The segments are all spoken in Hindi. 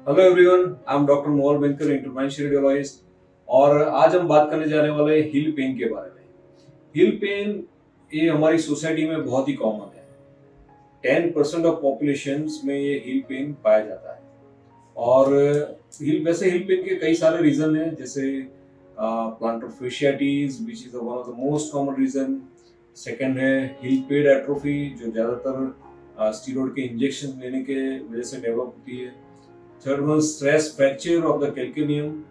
Hello everyone, I am doctor Mohan Benkar, interventional radiologist. और आज हम बात करने जाने वाले हैं हिल पेन के बारे में। हिल पेन ये हमारी सोसाइटी में बहुत ही कॉमन है। 10% ऑफ पॉपुलेशन में ये हिल पेन पाया जाता है। और हिल पेन के कई सारे रीजन हैं, जैसे plantar fasciitis which is one of the most common reason. Second है हिल पेड एट्रोफी, जो ज्यादातर स्टीरॉयड के इंजेक्शन लेने के वजह से डेवलप होती है। Third one stress fracture of the calcaneum.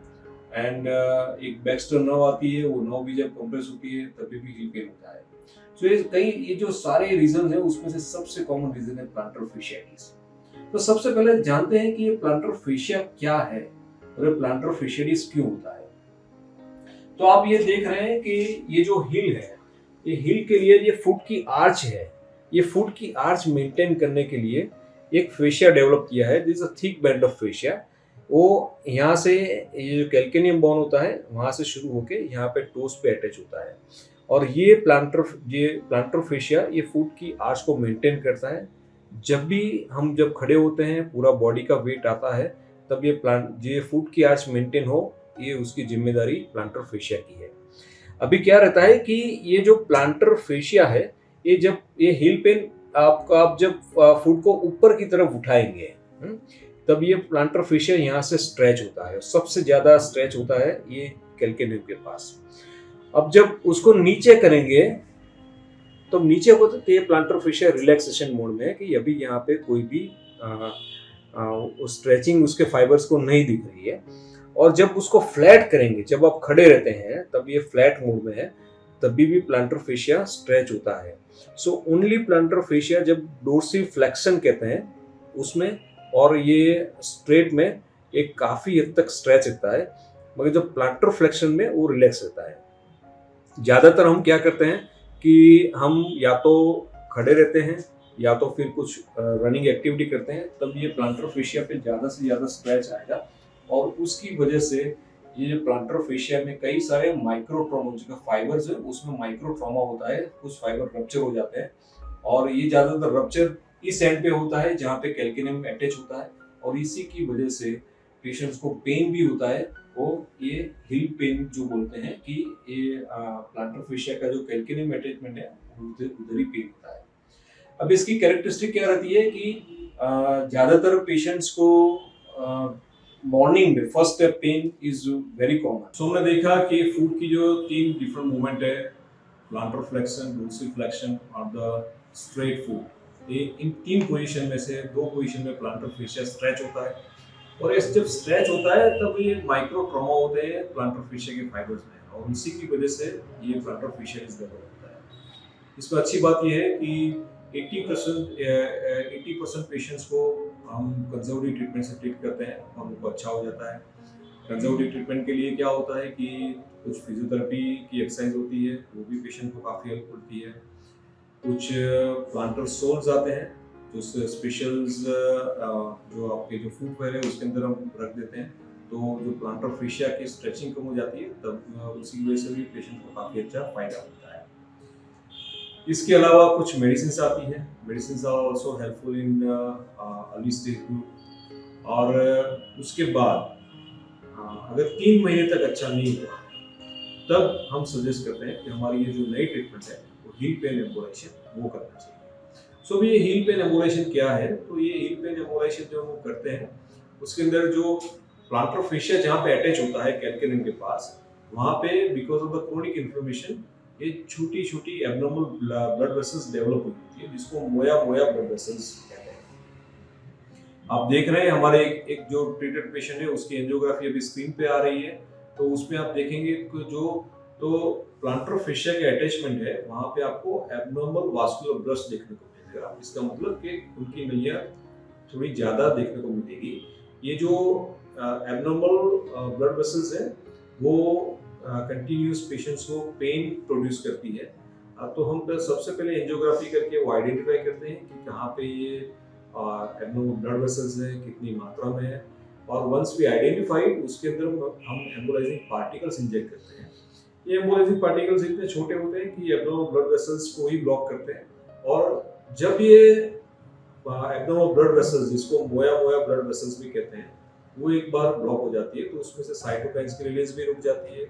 And एक बैक्स्टर नर्व आती है, वो नर्व भी जब कंप्रेस होती है तभी भी हिल पेन होता है। सो ये जो सारे रीजन है उसमें से सबसे कॉमन रीजन है प्लांटर fasciitis। तो सबसे पहले जानते हैं कि ये प्लांटर फेशिया क्या है और ये प्लांटर fasciitis क्यों होता है। तो आप ये देख रहे हैं कि ये जो हिल है, ये हिल के लिए ये फुट की आर्च है। ये फुट की आर्च मेंटेन करने के लिए एक फेशिया डेवलप किया है, this a thick band of fascia. वो यहाँ से ये जो कैल्केनियम बोन होता है वहां से शुरू होके यहाँ पे टोस पे अटैच होता है। और ये प्लांटर फेशिया ये फुट की आर्च को मेंटेन करता है। जब भी हम जब खड़े होते हैं, पूरा बॉडी का वेट आता है, तब ये फुट की आर्च मेंटेन हो, ये उसकी जिम्मेदारी प्लांटर फेशिया की है। अभी क्या रहता है कि ये जो प्लांटर फेशिया है, ये हिल पेन आप जब फुट को ऊपर की तरफ उठाएंगे, तब ये प्लांटर फेशिया यहाँ से स्ट्रेच होता है। सबसे ज्यादा स्ट्रेच होता है ये कैल्केनियम के पास। अब जब उसको नीचे करेंगे, तो नीचे को तो ये प्लांटर फेशिया रिलैक्सेशन मोड में है कि अभी यहाँ पे कोई भी स्ट्रेचिंग उसके फाइबर्स को नहीं दिख रही है। और जब उसको फ्लैट करेंगे, जब आप खड़े रहते हैं तब ये फ्लैट मोड में है, तभी भी प्लांटर फेशिया स्ट्रेच होता है। सो ओनली प्लांटर फेशिया जब डोर्सी फ्लेक्शन कहते हैं उसमें, और ये स्ट्रेट में एक काफी हद तक स्ट्रेच रहता है, मगर जब प्लांटर फ्लेक्शन में वो रिलैक्स रहता है। ज्यादातर हम क्या करते हैं कि हम या तो खड़े रहते हैं या तो फिर कुछ रनिंग एक्टिविटी करते हैं, तब ये प्लांटर फेशिया पे ज्यादा से ज्यादा स्ट्रेच आएगा। और उसकी वजह से ये जो प्लांटर फेशिया में कई सारे माइक्रो ट्रॉमा, जो फाइबर्स है उसमें माइक्रो ट्रॉमा होता है, कुछ फाइबर रप्चर हो जाते हैं। और ये ज्यादातर रप्चर इस एंड पे होता है जहाँ पे कैल्केनियम अटैच होता है, और इसी की वजह से पेशेंट्स को पेन भी होता है। वो ये हिल पेन जो बोलते हैं कि ये प्लांटर फेशिया का जो कैल्केनियम अटैचमेंट है उधर ही पेन होता है। अब इसकी कैरेक्टरिस्टिक क्या रहती है कि ज्यादातर पेशेंट्स को मॉर्निंग में first step pain is very common. So हमने देखा कि फुट की जो 3 डिफरेंट मूवमेंट है, प्लांटर फ्लेक्शन, डोर्सल फ्लेक्शन और द स्ट्रेट फुट, ये इन 3 पोजीशन में से 2 पोजीशन में प्लांटर फेशिया स्ट्रेच होता है। और ये जब स्ट्रेच होता है तब ये माइक्रो ट्रॉमा होते हैं प्लांटर फेशिया के फाइबर्स में, और उसी की वजह से ये प्लांटर फेशिया डेवलप होता है। इसमें अच्छी बात यह है कि 80% पेशेंट्स को हम कंजर्वेटिव ट्रीटमेंट से ट्रीट करते हैं और उनको अच्छा हो जाता है। कंजर्वेटिव ट्रीटमेंट के लिए क्या होता है कि कुछ फिजियोथेरेपी की एक्सरसाइज होती है, वो भी पेशेंट को काफ़ी हेल्प करती है। कुछ प्लांटर सोल्स आते हैं, जो स्पेशल्स जो आपके जो फुटवेयर है उसके अंदर हम रख देते हैं, तो जो प्लांटर फेशिया की स्ट्रेचिंग कम हो जाती है, तब उसी वजह से भी पेशेंट को काफ़ी अच्छा फायदा होता है। इसके अलावा कुछ मेडिसिन आती है, medicine are also helpful in early stage group. और उसके बाद अगर 3 महीने तक अच्छा नहीं हुआ, तब हम सजेस्ट करते हैं कि हमारी ये जो नई ट्रीटमेंट है वो हील पेन एम्बोलाइजेशन वो करना चाहिए। सो ये हील पेन एम्बोलाइजेशन क्या है? तो ये हील पेन एम्बोलाइजेशन जो हम करते हैं उसके अंदर जो प्लांटर फेशिया जहाँ पे अटैच होता है कैल्केनियम के पास, वहाँ पे because of the chronic inflammation ये छोटी छोटी एब्नॉर्मल ब्लड वेसल्स डेवलप होती है, जिसको मोया मोया ब्लड वेसल्स कहते हैं। आप देख रहे हैं हमारे एक जो ट्रीटेड पेशेंट है उसकी एंजियोग्राफी अभी स्क्रीन पे आ रही है, तो उसमें आप देखेंगे कि जो तो प्लांटर फेशिया के अटैचमेंट है वहाँ पे आपको एब्नॉर्मल वास्कुलर ब्रस्ट देखने को मिलेगा। इसका मतलब कि उनकी नलियाँ थोड़ी ज़्यादा देखने को मिलेगी। ये जो एब्नॉर्मल ब्लड वेसल्स है वो कंटिन्यूस पेशेंट्स को पेन प्रोड्यूस करती है। तो हम सबसे पहले एंजियोग्राफी करके वो आइडेंटिफाई करते हैं कि कहाँ पे ये एब्नॉर्मल ब्लड वेसल्स है, कितनी मात्रा में है। और वंस वी आइडेंटिफाई, उसके अंदर हम एम्बोलाइजिंग पार्टिकल्स इंजेक्ट करते हैं। ये एम्बोलाइजिंग पार्टिकल्स इतने छोटे होते हैं कि एब्नॉर्मल ब्लड वेसल्स को ही ब्लॉक करते हैं। और जब ये एब्नॉर्मल ब्लड वेसल्स, जिसको मोया मोया ब्लड वेसल्स भी कहते हैं, वो एक बार ब्लॉक हो जाती है तो उसमें से साइटोकाइन्स की रिलीज भी रुक जाती है,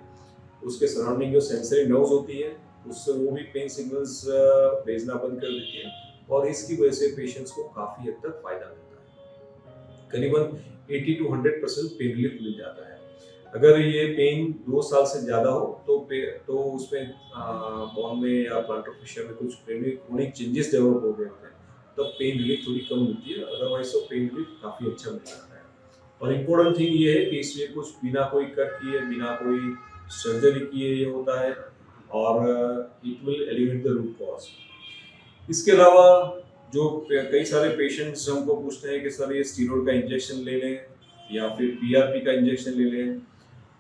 उसके सराउंडिंग जो सेंसरी नर्व्स होती है उससे वो भी पेन सिग्नल्स भेजना बंद कर देती है, और इसकी वजह से पेशेंट्स को काफ़ी हद तक फ़ायदा मिलता है। करीबन 80 टू 100% पेन रिलीफ मिल जाता है। अगर ये पेन 2 साल से ज़्यादा हो तो उसमें बोन में या प्लांटर फिशर में कुछ क्रोनिक चेंजेस डेवलप हो गए होते हैं, तब पेन रिलीफ थोड़ी कम मिलती है, अदरवाइज तो पेन रिलीफ काफ़ी अच्छा मिल जाता है। और इम्पोर्टेंट थिंग ये है कि इसमें कुछ बिना कोई कट किए, बिना कोई सर्जरी किए ये होता है, और it will eliminate the root cause. इसके अलावा जो कई सारे पेशेंट्स हमको पूछते हैं कि सर ये स्टीरॉयड का इंजेक्शन ले लें या फिर पीआरपी का इंजेक्शन ले लें,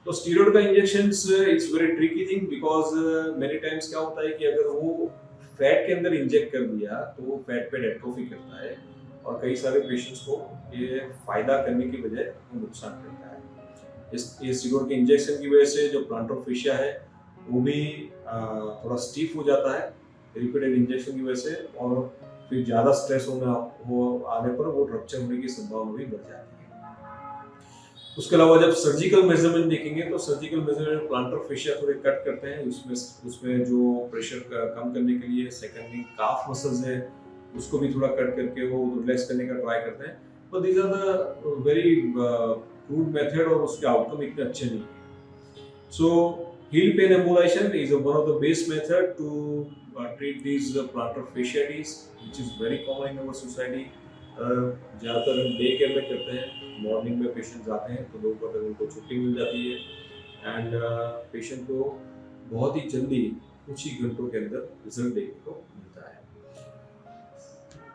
तो स्टीरॉयड का injection it's very tricky thing, because many times क्या होता है कि अगर वो फैट के अंदर इंजेक्ट कर दिया तो वो फैट पे एट्रोफी करता है, और कई सारे पेशेंट्स को ये फायदा करने की बजाय वो नुकसान करता है। ये स्टीरॉयड के इंजेक्शन की वजह से जो प्लांटर फिशिया है वो भी थोड़ा स्टीफ हो जाता है रिपीटेड इंजेक्शन की वजह से, और फिर ज़्यादा स्ट्रेस आने पर वो रप्चर होने की संभावना भी बढ़ जाती है। उसके अलावा जब सर्जिकल मेजरमेंट देखेंगे तो सर्जिकल मेजरमेंट प्लांटर फिशिया थोड़े कट करते हैं, उसमें जो प्रेशर कम करने के लिए सेकेंडरी काफ मसल्स है उसको भी थोड़ा कट करके वो रिलैक्स करने का ट्राई करते हैं, but these are the very crude method और उसके आउटकम इतने अच्छे नहीं है। So, heel pain embolization is one of the best method to treat these plantar fasciitis, which is very common in our society. ज़्यादातर हम डे केयर में करते हैं, मॉर्निंग में पेशेंट्स आते हैं तो दोपहर तक उनको छुट्टी मिल जाती है, एंड पेशेंट को बहुत ही जल्दी कुछ ही घंटों के अंदर रिजल्ट देखने को मिलता है।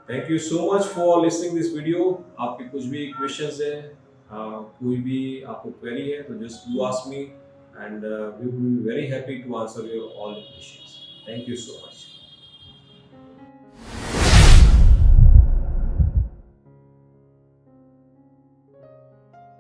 Thank you so much for listening this video. आपके कुछ भी क्वेश्चंस हैं, कोई भी आपको क्वेरी है तो just you ask me, and we will be very happy to answer your all the questions. Thank you so much.